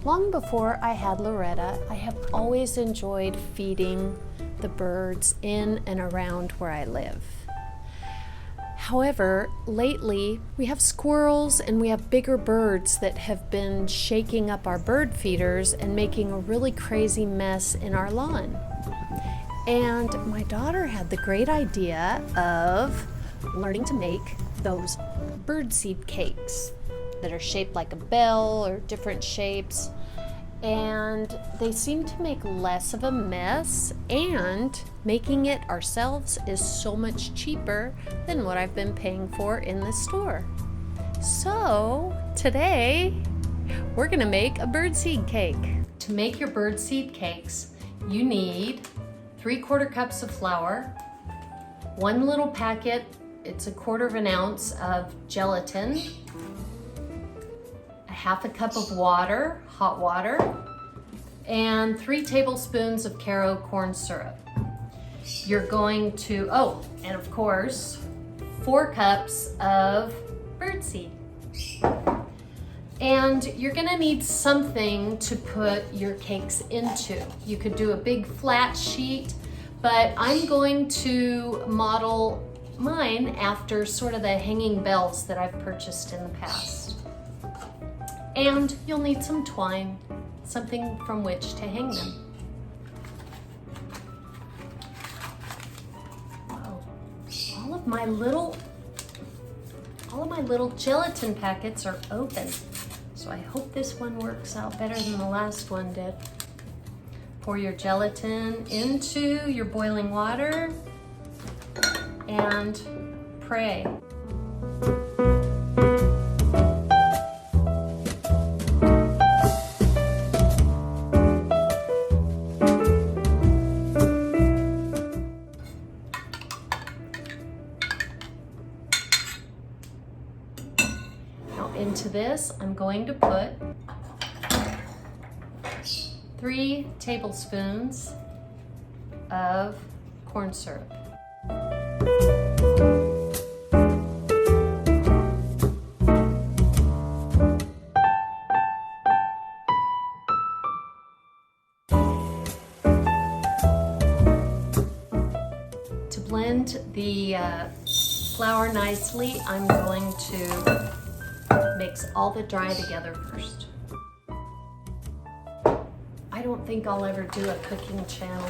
Long before I had Loretta, I have always enjoyed feeding the birds in and around where I live. However, lately we have squirrels and we have bigger birds that have been shaking up our bird feeders and making a really crazy mess in our lawn. And my daughter had the great idea of learning to make those birdseed cakes that are shaped like a bell or different shapes. And they seem to make less of a mess, and making it ourselves is so much cheaper than what I've been paying for in the store. So today we're gonna make a birdseed cake. To make your birdseed cakes, you need 3/4 cups of flour, 1 little packet, it's 1/4 ounce of gelatin, 1/2 cup of water, hot water, and 3 tablespoons of Caro corn syrup. You're going to, and of course, 4 cups of birdseed. And you're gonna need something to put your cakes into. You could do a big flat sheet, but I'm going to model mine after sort of the hanging bells that I've purchased in the past. And you'll need some twine, something from which to hang them. Wow. All of my little gelatin packets are open. So I hope this one works out better than the last one did. Pour your gelatin into your boiling water and pray. Into this, I'm going to put 3 tablespoons of corn syrup. To blend the flour nicely, I'm going to mix all the dry together first. I don't think I'll ever do a cooking channel.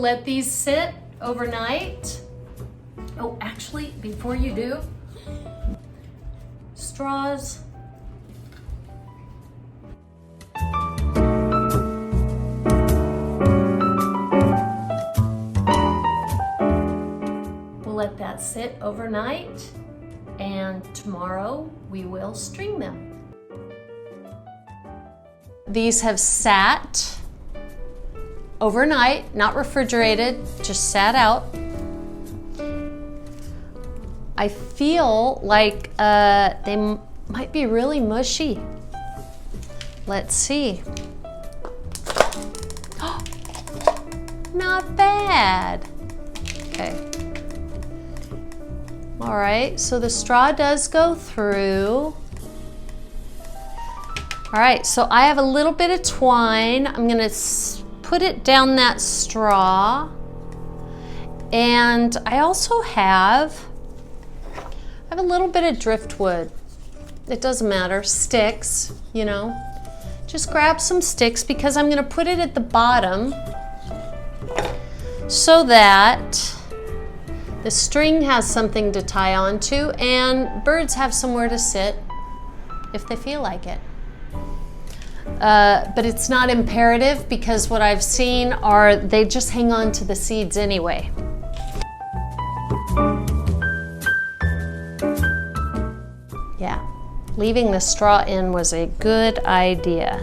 Let these sit overnight. Oh, actually, before you do, straws. We'll let that sit overnight, and tomorrow we will string them. These have sat overnight, not refrigerated, just sat out. I feel like they might be really mushy. Let's see. Not bad. Okay. All right, so the straw does go through. All right, so I have a little bit of twine. I'm gonna put it down that straw, and I also have a little bit of driftwood. It doesn't matter, sticks, you know. Just grab some sticks because I'm gonna put it at the bottom so that The string has something to tie onto, and birds have somewhere to sit if they feel like it. But it's not imperative, because what I've seen are they just hang on to the seeds anyway. Yeah, leaving the straw in was a good idea.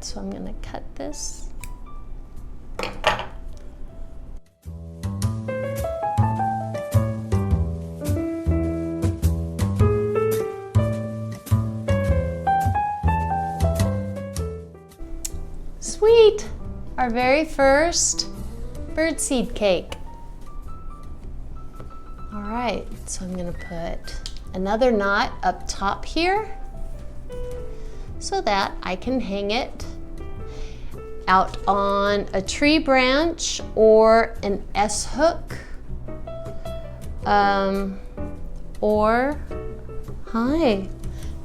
So I'm going to cut this. Sweet! Our very first birdseed cake. All right, so I'm going to put another knot up top here, so that I can hang it out on a tree branch or an S-hook. Or, hi,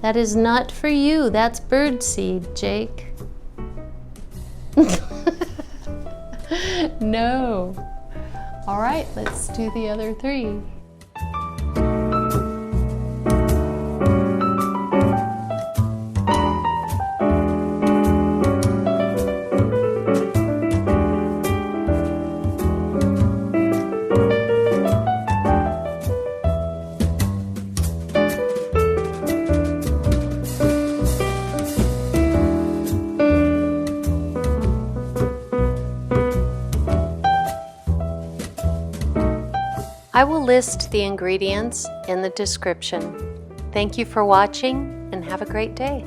that is not for you, that's birdseed, Jake. No. All right, let's do the other three. I will list the ingredients in the description. Thank you for watching, and have a great day.